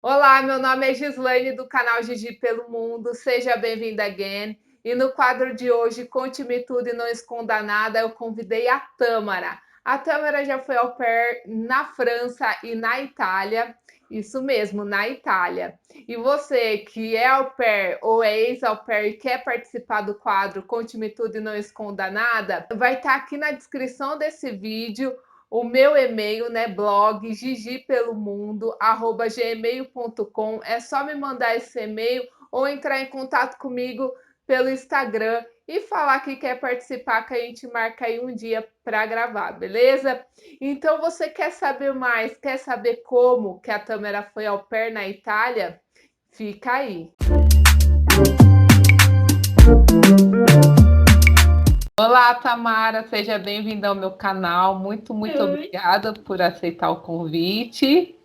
Olá, meu nome é Gislaine do canal Gigi pelo Mundo, seja bem-vinda again. E no quadro de hoje, Conte-me Tudo e Não Esconda Nada, eu convidei a Tâmara. A Tâmara já foi au pair na França e na Itália, isso mesmo, na Itália. E você que é au pair ou é ex-au pair e quer participar do quadro Conte-me Tudo e Não Esconda Nada, vai estar aqui na descrição desse vídeo o meu e-mail, né, blog gigipelomundo@gmail.com. É só me mandar esse e-mail ou entrar em contato comigo pelo Instagram e falar que quer participar, que a gente marca aí um dia para gravar, beleza? Então você quer saber mais, quer saber como que a Tâmara foi au pair na Itália? Fica aí. Olá, Tamara, seja bem-vinda ao meu canal. Muito Oi. obrigada por aceitar o convite.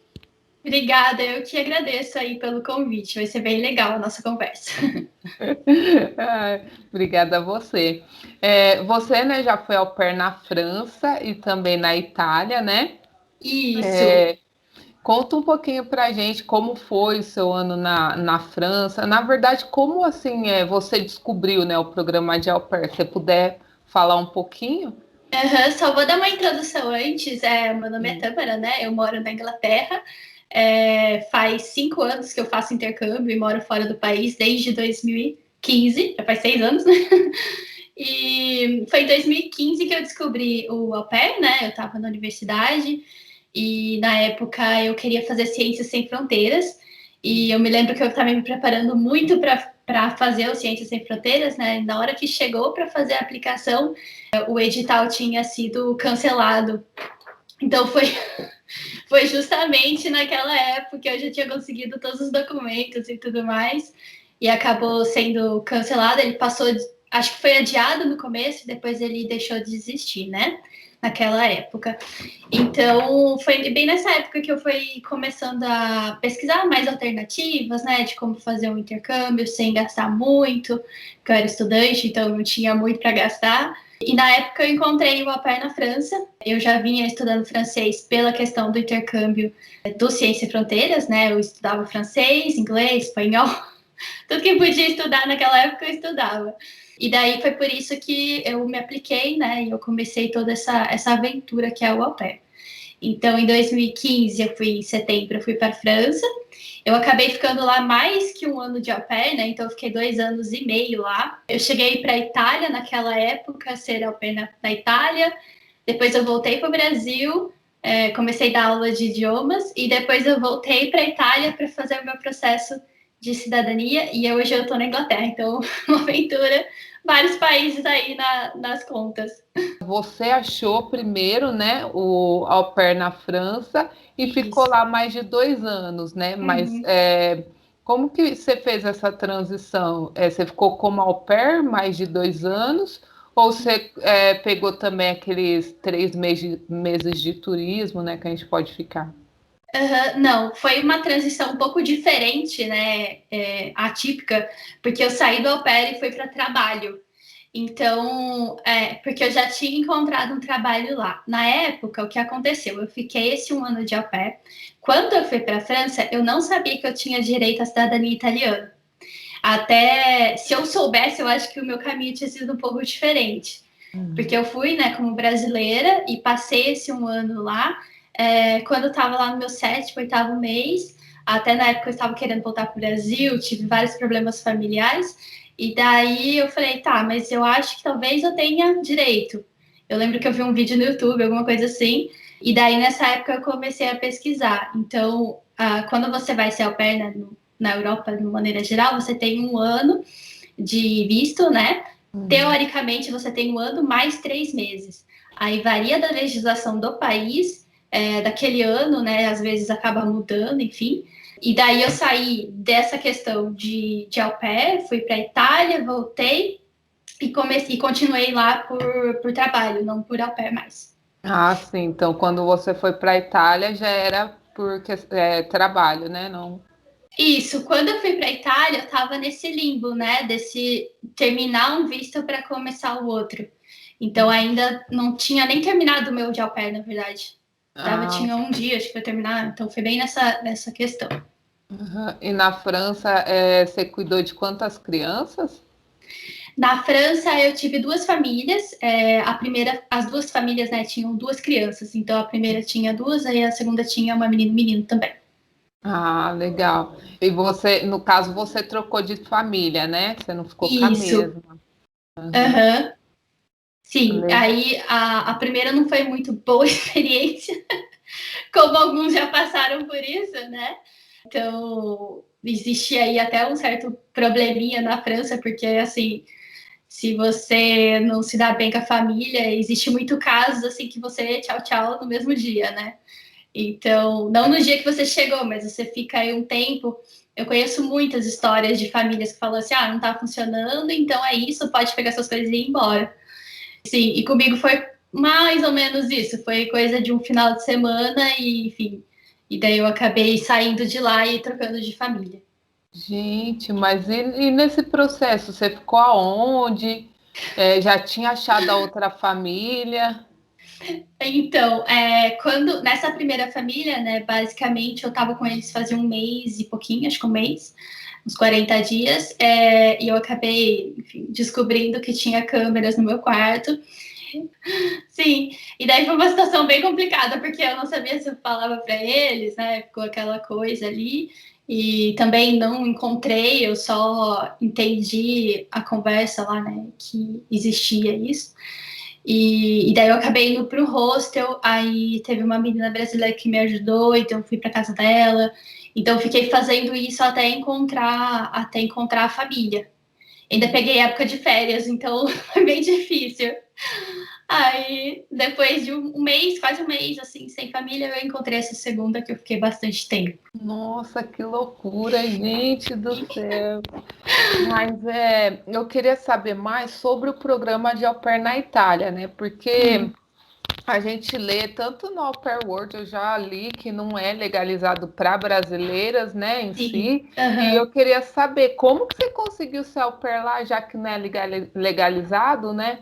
Obrigada, eu que agradeço aí pelo convite. Vai ser bem legal a nossa conversa. Obrigada a você. Você, né, já foi au pair na França e também na Itália, né? Isso. Conta um pouquinho pra gente como foi o seu ano na França. Na verdade, como assim você descobriu, né, o programa de au pair? Se puder falar um pouquinho? Só vou dar uma introdução antes. Meu nome é Sim. Tâmara, né? Eu moro na Inglaterra. Faz 5 anos que eu faço intercâmbio e moro fora do país desde 2015. Já faz 6 anos, né? E foi em 2015 que eu descobri o au pair, né? Eu estava na universidade e na época eu queria fazer Ciências Sem Fronteiras. E eu me lembro que eu estava me preparando muito para fazer o Ciências Sem Fronteiras, né? Na hora que chegou para fazer a aplicação, o edital tinha sido cancelado. Então foi justamente naquela época que eu já tinha conseguido todos os documentos e tudo mais, e acabou sendo cancelado. Ele passou, acho que foi adiado no começo, depois ele deixou de existir, né? Naquela época. Então, foi bem nessa época que eu fui começando a pesquisar mais alternativas, né, de como fazer um intercâmbio sem gastar muito, porque eu era estudante, então não tinha muito para gastar. E na época eu encontrei o au pair na França. Eu já vinha estudando francês pela questão do intercâmbio do Ciência e Fronteiras, né? Eu estudava francês, inglês, espanhol, tudo que podia estudar naquela época eu estudava. E daí foi por isso que eu me apliquei, né? E eu comecei toda essa aventura que é o au pair. Então, em 2015, eu fui em setembro, eu fui para a França. Eu acabei ficando lá mais que um ano de au pair, né? Então, eu fiquei 2 anos e meio lá. Eu cheguei para a Itália naquela época, ser au pair na Itália. Depois, eu voltei para o Brasil, comecei a dar aula de idiomas. E depois, eu voltei para a Itália para fazer o meu processo de cidadania. E hoje eu estou na Inglaterra. Então, uma aventura, vários países aí nas contas. Você achou primeiro, né, o au pair na França e ficou Isso. lá mais de 2 anos, né? Mas Uhum. como que você fez essa transição? Você ficou como au pair mais de 2 anos? Ou você pegou também aqueles 3 meses de turismo, né, que a gente pode ficar? Não, foi uma transição um pouco diferente, né? Atípica, porque eu saí do au pair e fui para trabalho. Então, porque eu já tinha encontrado um trabalho lá. Na época, o que aconteceu? Eu fiquei esse um ano de au pair. Quando eu fui para a França, eu não sabia que eu tinha direito à cidadania italiana. Até se eu soubesse, eu acho que o meu caminho tinha sido um pouco diferente. Porque Uhum. eu fui, né, como brasileira e passei esse um ano lá. Quando eu estava lá no meu 7º, 8º mês, até na época eu estava querendo voltar para o Brasil, tive vários problemas familiares. E daí eu falei, tá, mas eu acho que talvez eu tenha direito. Eu lembro que eu vi um vídeo no YouTube, alguma coisa assim. E daí nessa época eu comecei a pesquisar. Então, quando você vai ser au pair na Europa, de maneira geral, você tem um ano de visto, né? Uhum. Teoricamente, você tem um ano mais 3 meses. Aí varia da legislação do país, daquele ano, né? Às vezes acaba mudando, enfim. E daí eu saí dessa questão de au pair, fui para a Itália, voltei e comecei, continuei lá por trabalho, não por au pair mais. Ah, sim. Então, quando você foi para a Itália, já era porque trabalho, né? Não. Isso, quando eu fui para a Itália, eu estava nesse limbo, né? Desse terminar um visto para começar o outro. Então ainda não tinha nem terminado o meu de au pair, na verdade. Ah, Tinha um dia, acho que eu terminar, então foi bem nessa questão. Aham. E na França, você cuidou de quantas crianças? Na França, eu tive duas famílias. A primeira, as duas famílias, né, tinham duas crianças. Então, a primeira tinha duas, aí a segunda tinha uma menina e um menino também. Ah, legal. E você, no caso, você trocou de família, né? Você não ficou com a Isso. mesma. Aham. Aham. Sim. Le- Aí, a primeira não foi muito boa experiência, como alguns já passaram por isso, né? Então, existia aí até um certo probleminha na França, porque, assim, se você não se dá bem com a família, existe muito casos, assim, que você tchau, tchau no mesmo dia, né? Então, não no dia que você chegou, mas você fica aí um tempo. Eu conheço muitas histórias de famílias que falam assim: ah, não tá funcionando, então é isso, pode pegar suas coisas e ir embora. Sim, e comigo foi mais ou menos isso. Foi coisa de um final de semana e, enfim. E daí eu acabei saindo de lá e trocando de família. Gente, mas e nesse processo, você ficou aonde? Já tinha achado a outra família? Então, quando nessa primeira família, né, basicamente eu tava com eles fazia um mês e pouquinho, acho que um mês, uns 40 dias, e eu acabei, enfim, descobrindo que tinha câmeras no meu quarto. Sim, e daí foi uma situação bem complicada, porque eu não sabia se eu falava para eles, né? Ficou aquela coisa ali, e também não encontrei, eu só entendi a conversa lá, né? Que existia isso. E daí eu acabei indo para o hostel, aí teve uma menina brasileira que me ajudou, então eu fui para casa dela. Então eu fiquei fazendo isso até encontrar a família. Ainda peguei época de férias, então foi bem difícil. Aí, depois de um mês, quase um mês, assim, sem família, eu encontrei essa segunda que eu fiquei bastante tempo. Nossa, que loucura, gente do céu. Mas eu queria saber mais sobre o programa de Au Pair na Itália, né? Porque Hum, a gente lê tanto no Au Pair World, eu já li que não é legalizado para brasileiras, né, em sim, si. E eu aham. queria saber como que você conseguiu ser Au Pair lá, já que não é legalizado, né?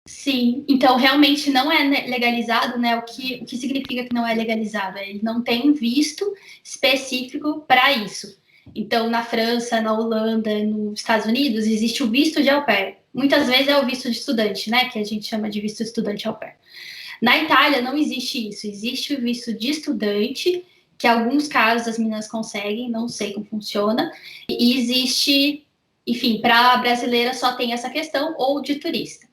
Sim, então realmente não é legalizado, né? O que significa que não é legalizado? Ele não tem visto específico para isso. Então, na França, na Holanda, nos Estados Unidos, existe o visto de au pair. Muitas vezes é o visto de estudante, né? Que a gente chama de visto estudante au pair. Na Itália não existe isso, existe o visto de estudante, que em alguns casos as meninas conseguem, não sei como funciona, e existe, enfim, para brasileira só tem essa questão, ou de turista.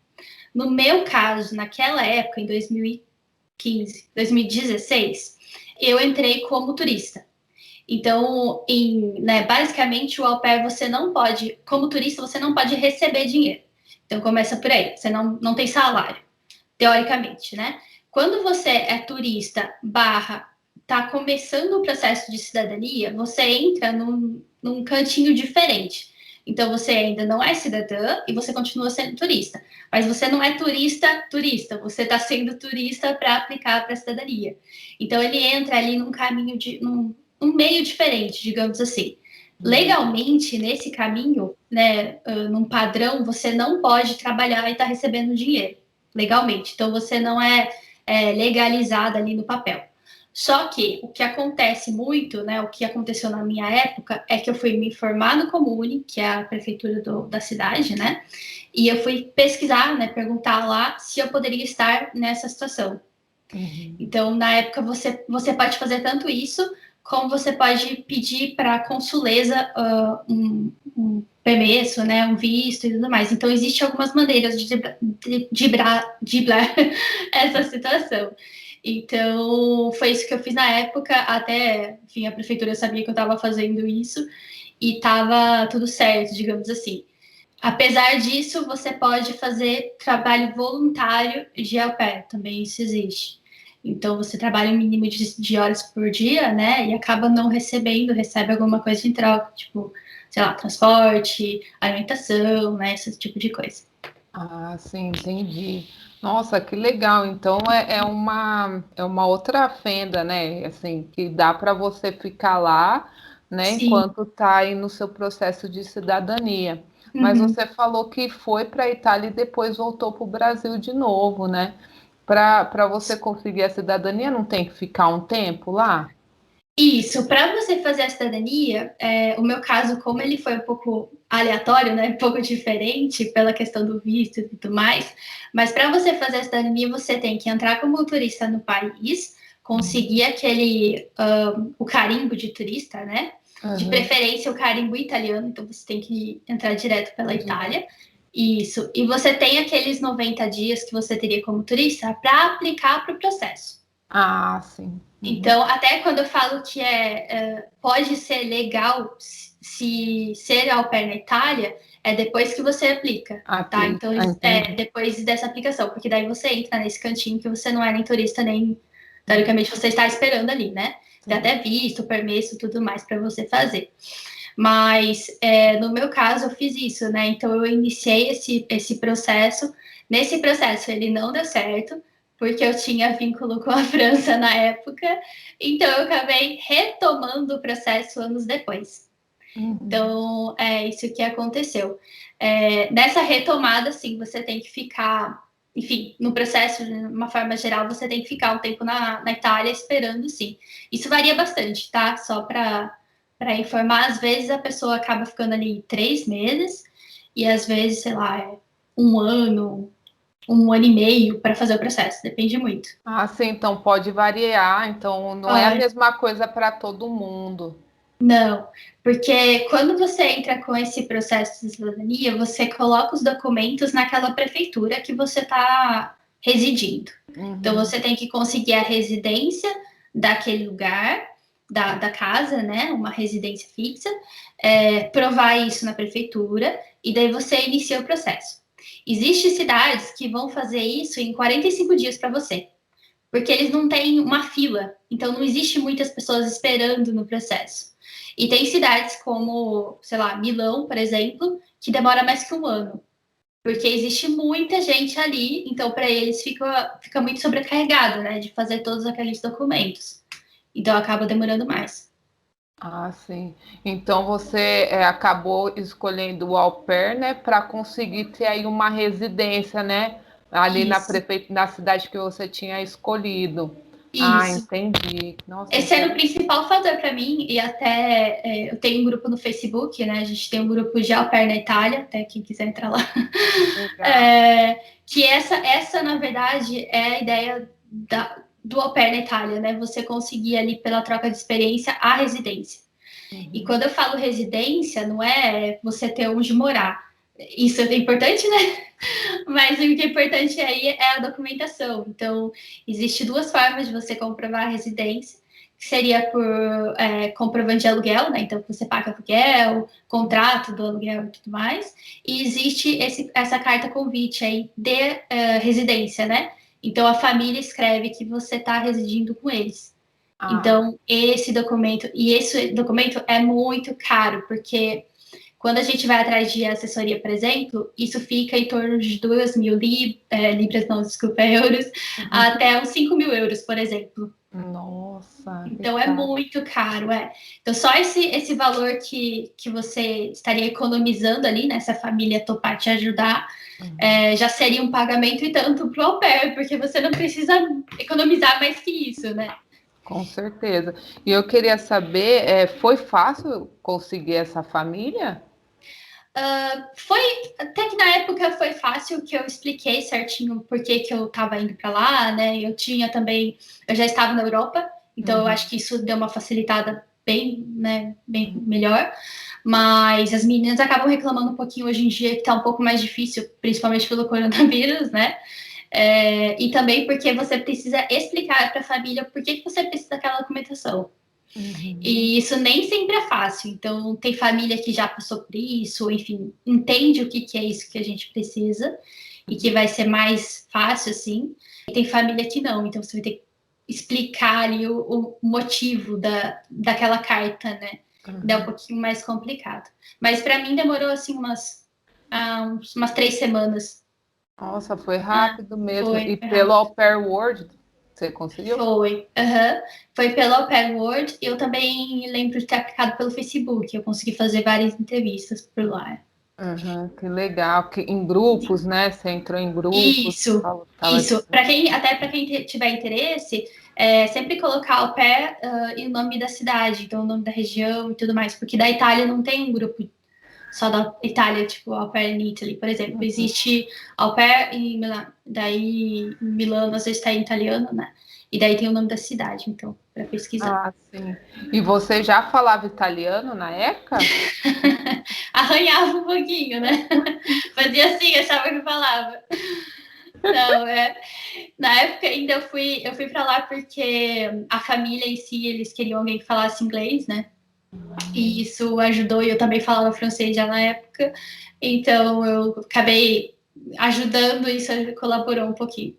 No meu caso, naquela época, em 2015, 2016, eu entrei como turista. Então, basicamente, o au pair você não pode, como turista, você não pode receber dinheiro. Então, começa por aí, você não tem salário, teoricamente, né? Quando você é turista barra está começando o processo de cidadania, você entra num cantinho diferente. Então você ainda não é cidadã e você continua sendo turista. Mas você não é turista, você está sendo turista para aplicar para a cidadania. Então ele entra ali num caminho num meio diferente, digamos assim. Legalmente, nesse caminho, né, num padrão, você não pode trabalhar e estar tá recebendo dinheiro legalmente. Então você não é legalizada ali no papel. Só que o que acontece muito, né, o que aconteceu na minha época, é que eu fui me informar no Comune, que é a prefeitura da cidade, né, e eu fui pesquisar, né, perguntar lá se eu poderia estar nessa situação. Uhum. Então, na época, você pode fazer tanto isso, como você pode pedir para a consuleza um permesso, né, um visto e tudo mais. Então, existem algumas maneiras de driblar essa situação. Então, foi isso que eu fiz na época, até, enfim, a prefeitura sabia que eu estava fazendo isso e estava tudo certo, digamos assim. Apesar disso, você pode fazer trabalho voluntário de au pair, também isso existe. Então, você trabalha um mínimo de horas por dia, né? E acaba não recebendo, recebe alguma coisa em troca, tipo, sei lá, transporte, alimentação, né? Esse tipo de coisa. Ah, sim, entendi. Nossa, que legal. Então é uma outra fenda, né? Assim, que dá para você ficar lá, né, Sim. enquanto está aí no seu processo de cidadania. Mas Uhum. você falou que foi para a Itália e depois voltou para o Brasil de novo, né? Para você conseguir a cidadania, não tem que ficar um tempo lá? Isso, para você fazer a cidadania, o meu caso, como ele foi um pouco aleatório, né, um pouco diferente pela questão do visto e tudo mais, mas para você fazer a cidadania, você tem que entrar como turista no país, conseguir o carimbo de turista, né, de Uhum. preferência o carimbo italiano, então você tem que entrar direto pela Itália, isso, e você tem aqueles 90 dias que você teria como turista para aplicar para o processo. Ah, sim. Uhum. Então, até quando eu falo que pode ser legal se ser au pair na Itália, é depois que você aplica, tá? Então, Entendi. depois dessa aplicação, porque daí você entra nesse cantinho que você não é nem turista, nem, teoricamente, você está esperando ali, né? Tem Sim. até visto, permesso, tudo mais para você fazer. Mas, no meu caso, eu fiz isso, né? Então, eu iniciei esse processo. Nesse processo, ele não deu certo, porque eu tinha vínculo com a França na época, então eu acabei retomando o processo anos depois. Uhum. Então, é isso que aconteceu. Nessa retomada, sim, você tem que ficar, enfim, no processo, de uma forma geral, você tem que ficar um tempo na Itália esperando, sim. Isso varia bastante, tá? Só para informar, às vezes a pessoa acaba ficando ali 3 meses, e às vezes, sei lá, 1 ano, 1 ano e meio para fazer o processo, depende muito. Ah, sim, então pode variar, então não é a Pode. mesma coisa para todo mundo. Não, porque quando você entra com esse processo de cidadania, você coloca os documentos naquela prefeitura que você está residindo. Então, Uhum. você tem que conseguir a residência daquele lugar, da casa, né? Uma residência fixa, provar isso na prefeitura, e daí você inicia o processo. Existem cidades que vão fazer isso em 45 dias para você, porque eles não têm uma fila, então não existe muitas pessoas esperando no processo. E tem cidades como, sei lá, Milão, por exemplo, que demora mais que 1 ano, porque existe muita gente ali, então para eles fica muito sobrecarregado, né, de fazer todos aqueles documentos. Então acaba demorando mais. Ah, sim. Então você acabou escolhendo o au pair, né, para conseguir ter aí uma residência, né, ali Isso, na cidade que você tinha escolhido. Ah, isso. entendi. Nossa, Esse era o principal fator para mim, e até eu tenho um grupo no Facebook, né? A gente tem um grupo de Au Pair na Itália, até quem quiser entrar lá. legal. Que na verdade, é a ideia do Au Pair na Itália, né? Você conseguir ali, pela troca de experiência, a residência. E Uhum. quando eu falo residência, não é você ter onde morar. Isso é importante, né? Mas o que é importante aí é a documentação. Então, existe 2 formas de você comprovar a residência, que seria por comprovante de aluguel, né? Então, você paga aluguel, contrato do aluguel e tudo mais. E existe essa carta convite aí de residência, né? Então, a família escreve que você está residindo com eles. Ah, Então, esse documento é muito caro, porque quando a gente vai atrás de assessoria, por exemplo, isso fica em torno de 2.000 libras, não, desculpa, euros, até uns 5.000 euros, por exemplo. nossa, que Então é caro. muito caro, é. Então só esse valor que você estaria economizando ali, né, se a família topar te ajudar, Uhum. já seria um pagamento e tanto para o au pair, porque você não precisa economizar mais que isso, né? Com certeza. E eu queria saber, foi fácil conseguir essa família? Foi até que na época foi fácil, que eu expliquei certinho por que eu estava indo para lá, né? Eu já estava na Europa, então eu acho Uhum. que isso deu uma facilitada bem, né, bem melhor. Mas as meninas acabam reclamando um pouquinho hoje em dia que está um pouco mais difícil, principalmente pelo coronavírus, né? E também porque você precisa explicar para a família por que você precisa daquela documentação. Uhum. E isso nem sempre é fácil. Então, tem família que já passou por isso, enfim, entende o que é isso que a gente precisa e que vai ser mais fácil, assim. E tem família que não, então você vai ter que explicar ali o motivo daquela carta, né? Dá um Uhum. pouquinho mais complicado. Mas para mim demorou, assim, umas 3 semanas. Nossa, foi Ah, rápido mesmo. foi E pelo rápido. Au Pair World, você conseguiu? Foi, aham. Foi pela Au Pair World. Eu também lembro de ter aplicado pelo Facebook. Eu consegui fazer várias entrevistas por lá. Uhum, que legal. Que, em grupos, né? Você entrou em grupos, Isso, tava isso. Até para quem tiver interesse, sempre colocar au pair e o nome da cidade, então o nome da região e tudo mais, porque da Itália não tem um grupo só da Itália, tipo au pair in Italy, por exemplo. Existe au pair em Milão, daí Milano às vezes está em italiano, né? E daí tem o nome da cidade, então, para pesquisar. Ah, sim. E você já falava italiano na época? Arranhava um pouquinho, né? Fazia assim, achava que falava. Não, na época ainda eu fui para lá porque a família em si, eles queriam alguém que falasse inglês, né? E isso ajudou, e eu também falava francês já na época, então eu acabei ajudando, e isso colaborou um pouquinho.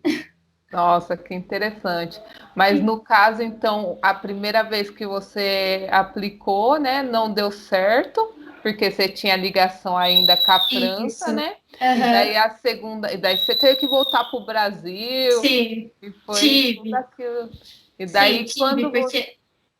Nossa, que interessante. Mas no caso, então, a primeira vez que você aplicou, né, não deu certo, porque você tinha ligação ainda com a França, Isso. né? E daí Uhum. a segunda, e daí você teve que voltar para o Brasil, Sim, e foi tudo tive. aquilo. E Sim, daí tive, quando você. porque.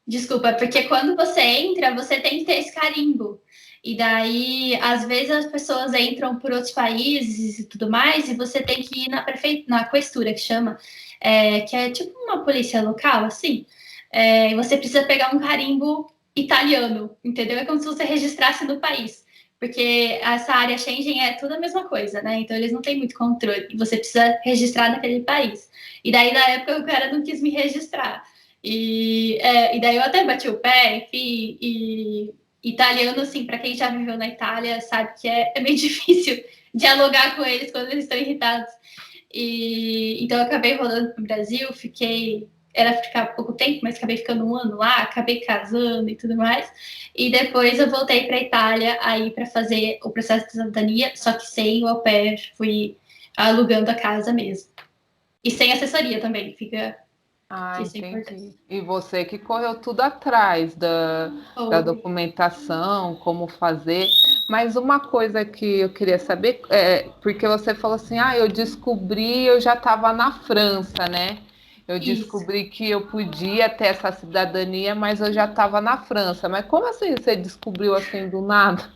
Desculpa, porque quando você entra, você tem que ter esse carimbo. E daí, às vezes, as pessoas entram por outros países e tudo mais, e você tem que ir na questura, que chama, que é tipo uma polícia local, assim. E você precisa pegar um carimbo italiano, entendeu? É como se você registrasse no país. Porque essa área Schengen é tudo a mesma coisa, né? Então, eles não têm muito controle. E você precisa registrar naquele país. E daí, na época, o cara não quis me registrar. E daí eu até bati o pé, enfim, e italiano, assim, para quem já viveu na Itália, sabe que é meio difícil dialogar com eles quando eles estão irritados. Então eu acabei voltando para o Brasil, era ficar pouco tempo, mas acabei ficando um ano lá, acabei casando e tudo mais. E depois eu voltei para a Itália aí para fazer o processo de cidadania, só que sem o au pair, fui alugando a casa mesmo. E sem assessoria também, fica Ah, isso é importante. entendi. E você que correu tudo atrás da Foi. documentação, como fazer. Mas uma coisa que eu queria saber, porque você falou assim, eu descobri, eu já estava na França, né? Eu Isso. descobri que eu podia ter essa cidadania, mas eu já estava na França. Mas como assim você descobriu assim do nada?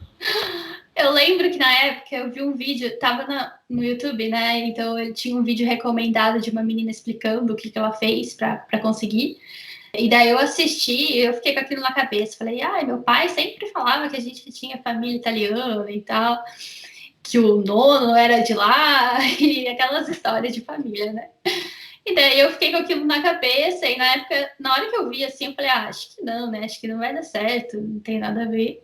Eu lembro que na época eu vi um vídeo, tava no YouTube, né? Então ele tinha um vídeo recomendado de uma menina explicando o que ela fez para conseguir. E daí eu assisti e eu fiquei com aquilo na cabeça. Falei, ai, meu pai sempre falava que a gente tinha família italiana e tal, que o nono era de lá, e aquelas histórias de família, né? E daí eu fiquei com aquilo na cabeça, e na época, na hora que eu vi assim, eu falei, acho que não, né? Acho que não vai dar certo, não tem nada a ver.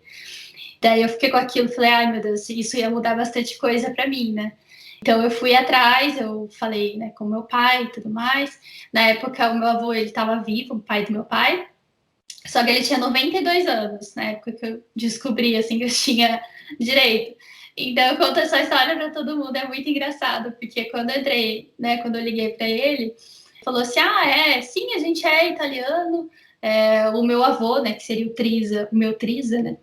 Daí eu fiquei com aquilo, falei, ai meu Deus, isso ia mudar bastante coisa para mim, né? Então eu fui atrás, eu falei, né, com meu pai e tudo mais. Na época o meu avô, ele estava vivo, o pai do meu pai, só que ele tinha 92 anos, na época que eu descobri, assim, que eu tinha direito. Então eu conto essa história para todo mundo, é muito engraçado, porque quando eu entrei, né, quando eu liguei para ele, falou assim, sim, a gente é italiano, o meu avô, né, que seria o meu Trisa, né,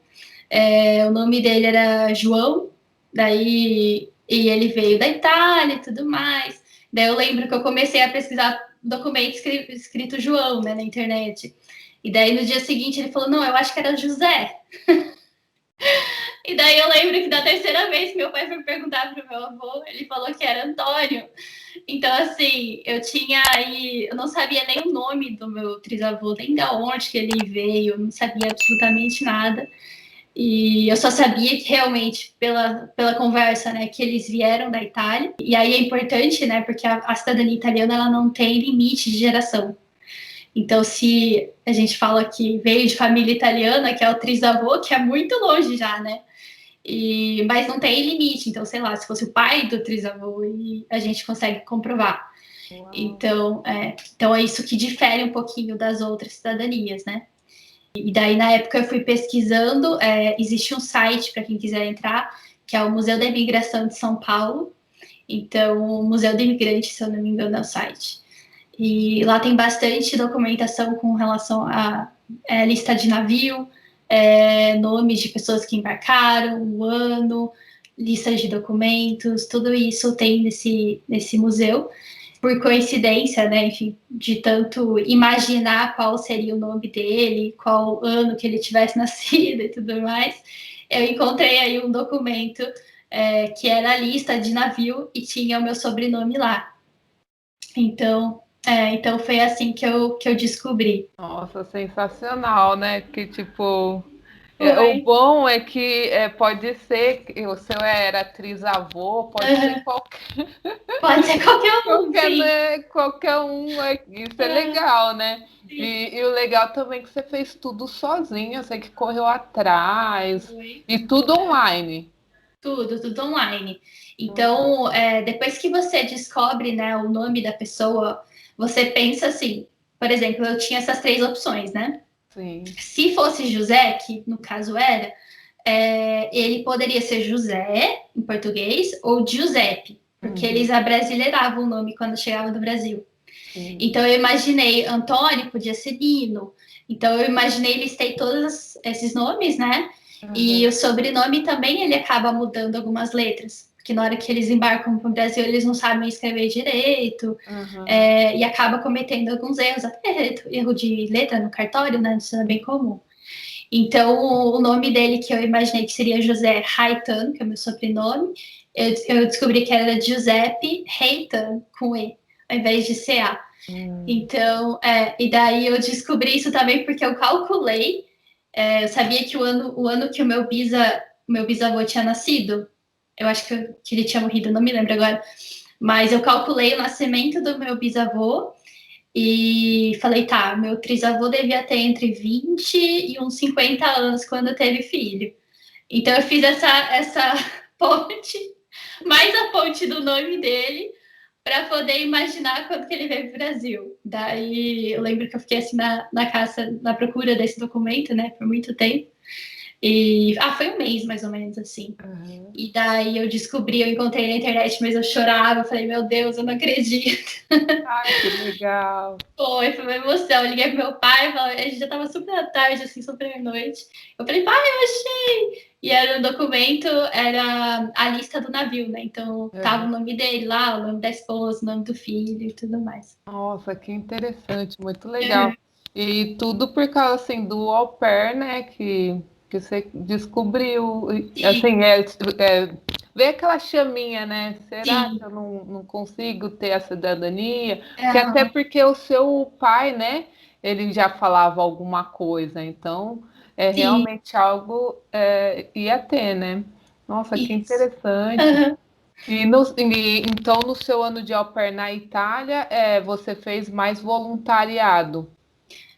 o nome dele era João, daí e ele veio da Itália e tudo mais. Daí eu lembro que eu comecei a pesquisar documento escrito João, né, na internet. E daí no dia seguinte ele falou: não, eu acho que era José. E daí eu lembro que da terceira vez que meu pai foi perguntar pro meu avô, ele falou que era Antônio. Então, assim, eu não sabia nem o nome do meu trisavô, nem de onde que ele veio, eu não sabia absolutamente nada. E eu só sabia que realmente, pela conversa, né, que eles vieram da Itália. E aí é importante, né, porque a cidadania italiana ela não tem limite de geração. Então, se a gente fala que veio de família italiana, que é o trisavô, que é muito longe já, né? Mas não tem limite. Então, sei lá, se fosse o pai do trisavô, a gente consegue comprovar. Uau. Então é isso que difere um pouquinho das outras cidadanias, né? E daí, na época, eu fui pesquisando. Existe um site para quem quiser entrar, que é o Museu da Imigração de São Paulo. Então, o Museu do Imigrante, se eu não me engano, é o site. E lá tem bastante documentação com relação a lista de navio, nomes de pessoas que embarcaram, o ano, listas de documentos, tudo isso tem nesse museu. Por coincidência, né, enfim, de tanto imaginar qual seria o nome dele, qual ano que ele tivesse nascido e tudo mais, eu encontrei aí um documento que era a lista de navio e tinha o meu sobrenome lá. Então, Então foi assim que eu descobri. Nossa, sensacional, né? Que tipo, o Foi. bom é que pode ser que o seu era atriz-avô, pode ser Aham. qualquer, Pode ser qualquer um, qualquer, sim. né? Qualquer um. Isso é Ah, legal, né? sim. E o legal também é que você fez tudo sozinha, você que correu atrás, Foi. e tudo online. Tudo online. Uhum. Então, depois que você descobre, né, o nome da pessoa, você pensa assim, por exemplo, eu tinha essas três opções, né? Sim. Se fosse José, que no caso era, ele poderia ser José, em português, ou Giuseppe, porque eles Uhum. abrasileiravam o nome quando chegava do Brasil. Sim. Então, eu imaginei Antônio, podia ser Nino. Então, eu imaginei, listei todos esses nomes, né? E o Uhum. sobrenome também ele acaba mudando algumas letras, porque na hora que eles embarcam para o Brasil, eles não sabem escrever direito, Uhum. e acaba cometendo alguns erros, até erro de letra no cartório, né? Isso é bem comum. Então, o nome dele, que eu imaginei que seria José Raitan, que é o meu sobrenome, eu descobri que era Giuseppe Reitan, com E, ao invés de CA. Hum. Então, e daí eu descobri isso também porque eu calculei, eu sabia que o ano que o meu bisavô tinha nascido, eu acho que ele tinha morrido, não me lembro agora, mas eu calculei o nascimento do meu bisavô e falei, tá, meu trisavô devia ter entre 20 e uns 50 anos quando teve filho. Então eu fiz essa ponte, mais a ponte do nome dele, para poder imaginar quando que ele veio para o Brasil. Daí eu lembro que eu fiquei assim na caça, na procura desse documento, né, por muito tempo. E foi um mês mais ou menos assim. Uhum. E daí eu descobri, eu encontrei na internet, mas eu chorava, eu falei, meu Deus, eu não acredito. Ai, que legal. Foi uma emoção. Eu liguei pro meu pai, a gente já tava super à tarde, assim, super à noite. Eu falei, pai, eu achei! E era o documento, era a lista do navio, né? Então tava o Uhum. nome dele lá, o nome da esposa, o nome do filho e tudo mais. Nossa, que interessante, muito legal. Uhum. E tudo por causa assim do au pair, né? Que você descobriu. Sim, Assim, ver aquela chaminha, né? Será que sim. eu não consigo ter a cidadania? Que até Aham. porque o seu pai, né? Ele já falava alguma coisa, então é Sim, realmente algo ia ter, né? Nossa, que isso. interessante. Aham. Então, no seu ano de au pair na Itália, você fez mais voluntariado,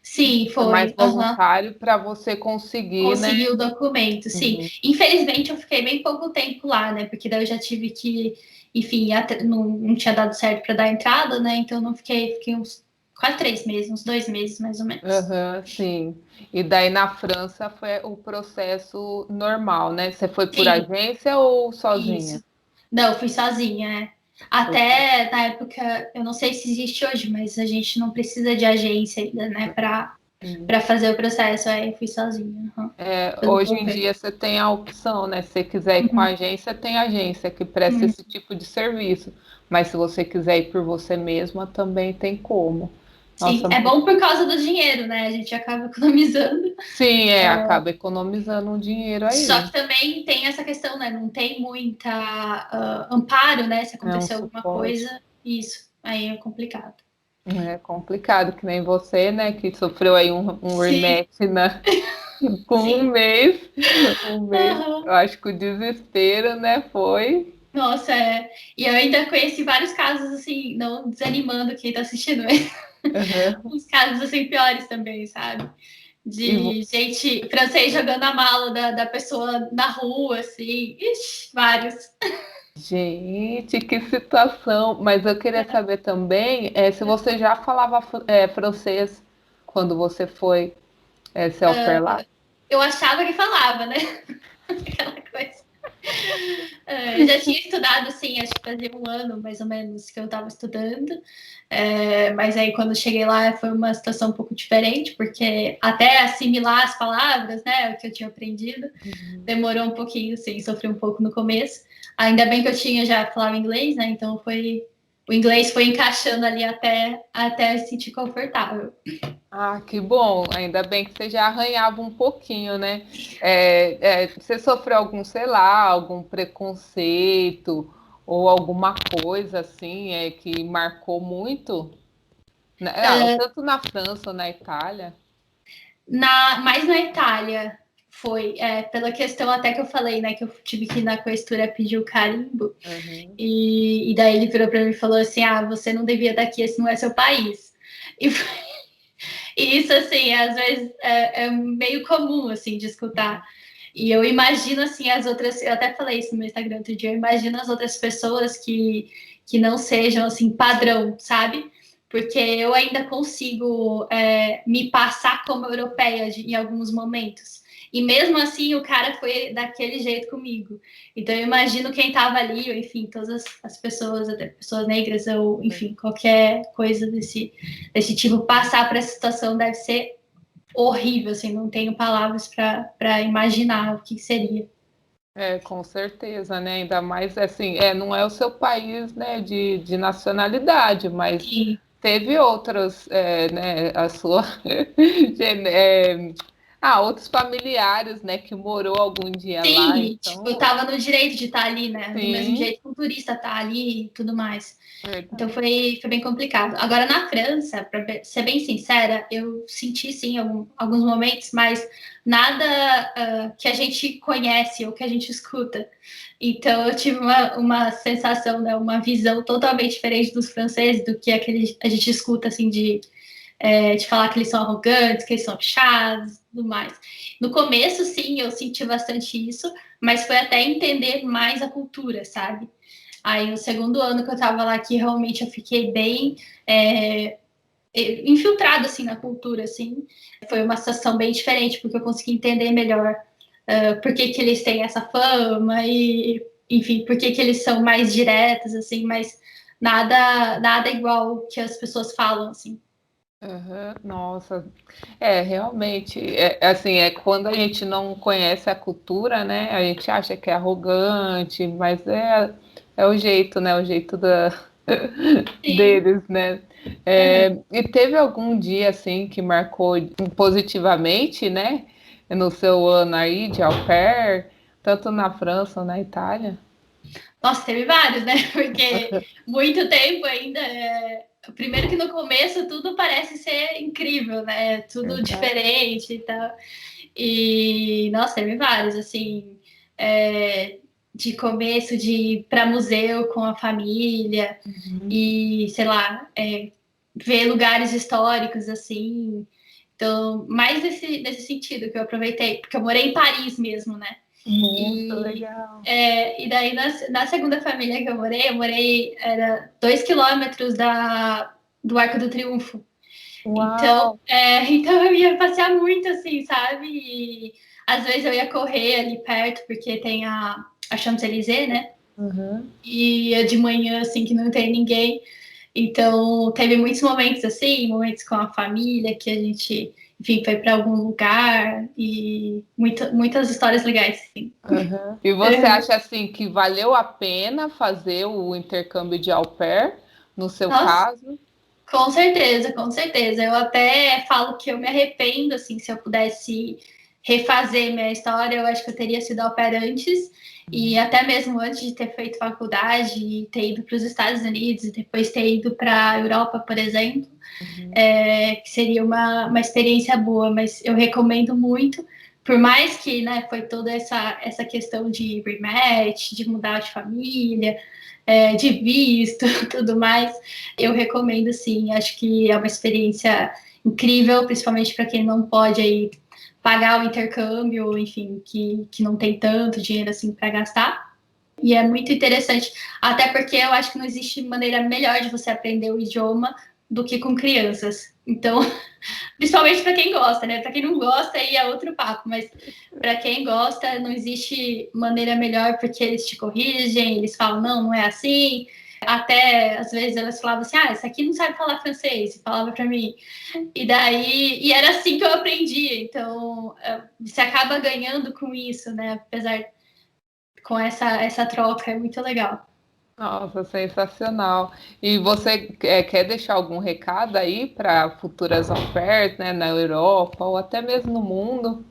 Sim, foi mais foi. Aham. voluntário para você conseguir, né? Consegui o documento, sim. Uhum. Infelizmente, eu fiquei bem pouco tempo lá, né? Porque daí eu já tive que, enfim, não tinha dado certo para dar entrada, né? Então não fiquei uns quase 3 meses, uns 2 meses mais ou menos. Aham, sim. E daí na França foi o processo normal, né? Você foi por Sim, agência ou isso. sozinha? Não, eu fui sozinha, né? Foi so- Até na época, eu não sei se existe hoje, mas a gente não precisa de agência ainda, né? Para fazer o processo. Aí eu fui sozinha, pelo Hoje em governo. dia você tem a opção, né? Se você quiser ir com a Uhum, agência, tem agência que presta uhum. esse tipo de serviço. Mas se você quiser ir por você mesma, também tem como. Sim, Nossa, é bom por causa do dinheiro, né? A gente acaba economizando. sim, acaba economizando um dinheiro Só que aí. também tem essa questão, né? Não tem muita amparo, né? Se É um acontecer alguma suporte. coisa, isso aí é complicado. É complicado, que nem você, né? Que sofreu aí um Sim, rematch com um sim. mês. Um mês, Aham. eu acho que o desespero, né? Foi. Nossa, e eu ainda conheci vários casos, assim, não desanimando quem tá assistindo, mas Uhum. uns casos, assim, piores também, sabe? E, De gente francês jogando a mala da pessoa na rua, assim, ixi, vários. gente, que situação! Mas eu queria saber também se você já falava francês quando você foi ser au pair lá. Eu achava que falava, né? Aquela coisa. Eu já tinha estudado, assim, acho que fazia um ano mais ou menos que eu estava estudando, mas aí quando cheguei lá foi uma situação um pouco diferente, porque até assimilar as palavras, né, o que eu tinha aprendido, demorou um pouquinho, sim, sofri um pouco no começo. Ainda bem que eu tinha já falado inglês, né, então o inglês foi encaixando ali até se sentir confortável. Ah, que bom! Ainda bem que você já arranhava um pouquinho, né? Você sofreu algum, sei lá, algum preconceito ou alguma coisa assim que marcou muito? Tanto na França ou na Itália? Mais na Itália foi, pela questão até que eu falei, né, que eu tive que ir na questura pedir o carimbo, e daí ele virou para mim e falou assim, você não devia estar aqui, esse não é seu país. E isso, assim, às vezes é meio comum, assim, de escutar. E eu imagino, assim, as outras... Eu até falei isso no meu Instagram outro dia. Eu imagino as outras pessoas que não sejam, assim, padrão, sabe? Porque eu ainda consigo me passar como europeia em alguns momentos. E mesmo assim, o cara foi daquele jeito comigo. Então, eu imagino quem estava ali, ou, enfim, todas as pessoas, até pessoas negras, ou, enfim, qualquer coisa desse tipo, passar por essa situação deve ser horrível, assim, não tenho palavras para imaginar o que seria. Com certeza, né? Ainda mais assim, não é o seu país, né, de nacionalidade, mas Sim. teve outras, né, a sua, outros familiares, né, que morou algum dia lá, Sim, tipo, eu então, tava no direito de estar ali, né? Do mesmo sim, jeito que um turista tá ali e tudo mais. Então verdade. foi bem complicado. Agora, na França, para ser bem sincera, eu senti sim alguns momentos, mas nada que a gente conhece ou que a gente escuta. Então eu tive uma sensação, né, uma visão totalmente diferente dos franceses, do que a gente escuta assim de falar que eles são arrogantes, que eles são fechados e tudo mais. No começo, sim, eu senti bastante isso, mas foi até entender mais a cultura, sabe? Aí, no segundo ano que eu tava lá, que realmente eu fiquei bem infiltrada, assim, na cultura, assim. Foi uma situação bem diferente, porque eu consegui entender melhor por que eles têm essa fama e, enfim, por que eles são mais diretos, assim, mas nada igual que as pessoas falam, assim. Nossa, realmente, assim, quando a gente não conhece a cultura, né, a gente acha que é arrogante, mas é o jeito, né, o jeito Sim. deles, né. E teve algum dia, assim, que marcou positivamente, né, no seu ano aí de au pair, tanto na França ou na Itália? Nossa, teve vários, né? Porque muito tempo ainda. Primeiro que no começo tudo parece ser incrível, né? Tudo Verdade. diferente e tal. E, nossa, teve vários, assim, de começo de ir para museu com a família e, sei lá, ver lugares históricos, assim. Então, mais nesse sentido que eu aproveitei, porque eu morei em Paris mesmo, né? Muito E, legal. e daí, na segunda família que eu morei, era 2 quilômetros do Arco do Triunfo. Então, Uau! então eu ia passear muito, assim, sabe? E às vezes eu ia correr ali perto, porque tem a Champs-Élysées, né? Uhum. E é de manhã, assim, que não tem ninguém. Então, teve muitos momentos assim, momentos com a família, que a gente, enfim, foi para algum lugar e muitas histórias legais, sim. Uhum. E você acha assim que valeu a pena fazer o intercâmbio de au pair, no seu Nossa, caso? com certeza, com certeza. Eu até falo que eu me arrependo, assim, se eu pudesse refazer minha história, eu acho que eu teria sido au pair antes, e até mesmo antes de ter feito faculdade e ter ido para os Estados Unidos e depois ter ido para a Europa, por exemplo, que seria uma experiência boa, mas eu recomendo muito, por mais que, né, foi toda essa questão de rematch, de mudar de família, de visto, tudo mais, eu recomendo sim, acho que é uma experiência incrível, principalmente para quem não pode aí pagar o intercâmbio, enfim, que não tem tanto dinheiro assim para gastar. E é muito interessante, até porque eu acho que não existe maneira melhor de você aprender o idioma do que com crianças. Então, principalmente para quem gosta, né? Para quem não gosta, aí é outro papo, mas para quem gosta, não existe maneira melhor, porque eles te corrigem, eles falam, não é assim. Até às vezes elas falavam assim: essa aqui não sabe falar francês, e falava para mim. E era assim que eu aprendi. Então, você acaba ganhando com isso, né? Apesar com essa troca, é muito legal. Nossa, sensacional. E você quer deixar algum recado aí para futuras au pairs, né, na Europa ou até mesmo no mundo?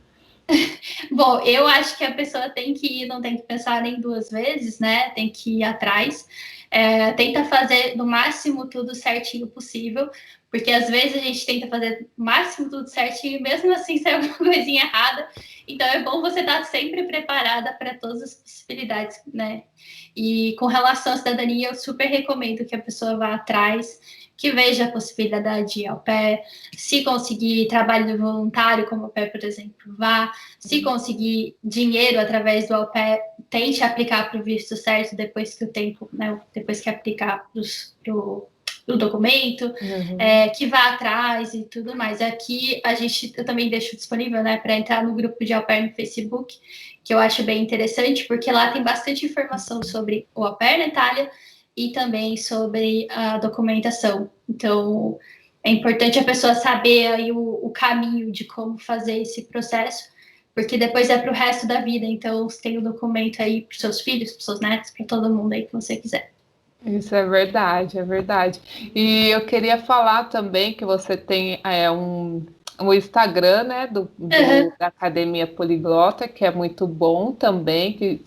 Bom, eu acho que a pessoa tem que ir, não tem que pensar nem duas vezes, né? Tem que ir atrás. Tenta fazer no máximo tudo certinho possível, porque às vezes a gente tenta fazer o máximo tudo certinho, mesmo assim sai alguma coisinha errada. Então é bom você estar sempre preparada para todas as possibilidades, né? E com relação à cidadania, eu super recomendo que a pessoa vá atrás, que veja a possibilidade de ir ao pé, se conseguir trabalho voluntário como au pair, por exemplo, vá, se conseguir dinheiro através do au pair, tente aplicar para o visto certo depois que o tempo, né, depois que aplicar o documento, que vá atrás e tudo mais. Aqui eu também deixo disponível, né, para entrar no grupo de au pair no Facebook, que eu acho bem interessante, porque lá tem bastante informação sobre o au pair na Itália e também sobre a documentação. Então, é importante a pessoa saber aí o caminho de como fazer esse processo, porque depois é para o resto da vida. Então, você tem o documento aí para os seus filhos, para os seus netos, para todo mundo aí que você quiser. Isso é verdade, é verdade. E eu queria falar também que você tem um Instagram, né, da Academia Poliglota, que é muito bom também,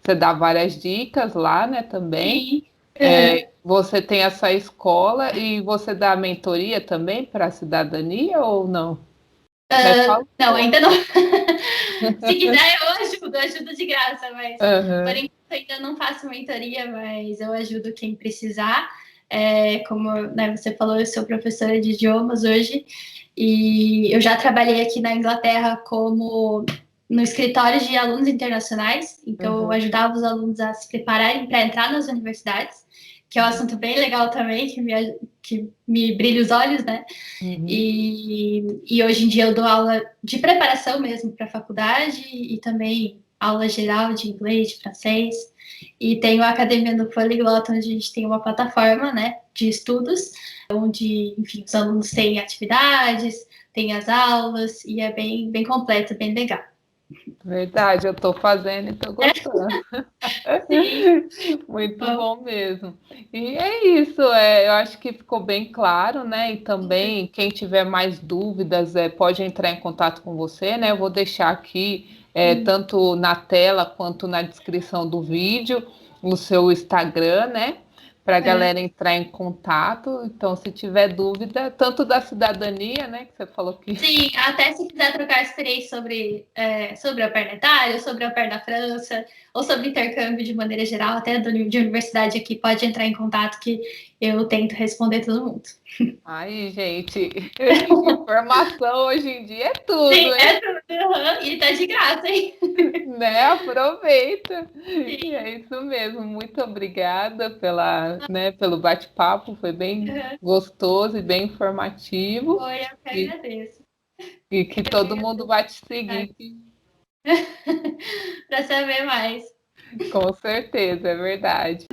você dá várias dicas lá, né, também. Sim. Você tem essa escola e você dá mentoria também para a cidadania ou não? Fala um Não, pouco. ainda não. Se quiser, eu ajudo de graça, mas por Aham. enquanto ainda não faço mentoria, mas eu ajudo quem precisar. Como, né, você falou, eu sou professora de idiomas hoje e eu já trabalhei aqui na Inglaterra como no escritório de alunos internacionais, então eu Uhum. ajudava os alunos a se prepararem para entrar nas universidades, que é um assunto bem legal também, que me brilha os olhos, né? Uhum. E hoje em dia eu dou aula de preparação mesmo para a faculdade e também aula geral de inglês, de francês. E tenho a Academia do Poliglota, onde a gente tem uma plataforma, né, de estudos, onde, enfim, os alunos têm atividades, têm as aulas, e é bem, bem completo, bem legal. Verdade, eu estou fazendo e estou gostando. Sim, Muito bom. bom mesmo. E é isso, eu acho que ficou bem claro, né? E também, quem tiver mais dúvidas, pode entrar em contato com você, né? Eu vou deixar aqui, tanto na tela quanto na descrição do vídeo, o seu Instagram, né? Para a galera entrar em contato. Então, se tiver dúvida, tanto da cidadania, né? Que você falou que. Sim, até se quiser trocar experiência sobre a au pair na Itália, sobre a au pair na França, ou sobre intercâmbio de maneira geral, até de universidade aqui, pode entrar em contato que eu tento responder todo mundo. Aí, gente, informação hoje em dia é tudo, Sim, hein? e tá de graça, hein? Né? Aproveita. E Sim, é isso mesmo. Muito obrigada pelo bate-papo. Foi bem gostoso e bem informativo. foi, eu que E, agradeço. e que Eu que todo mundo agradeço vai te seguir, para saber mais. com certeza, é verdade.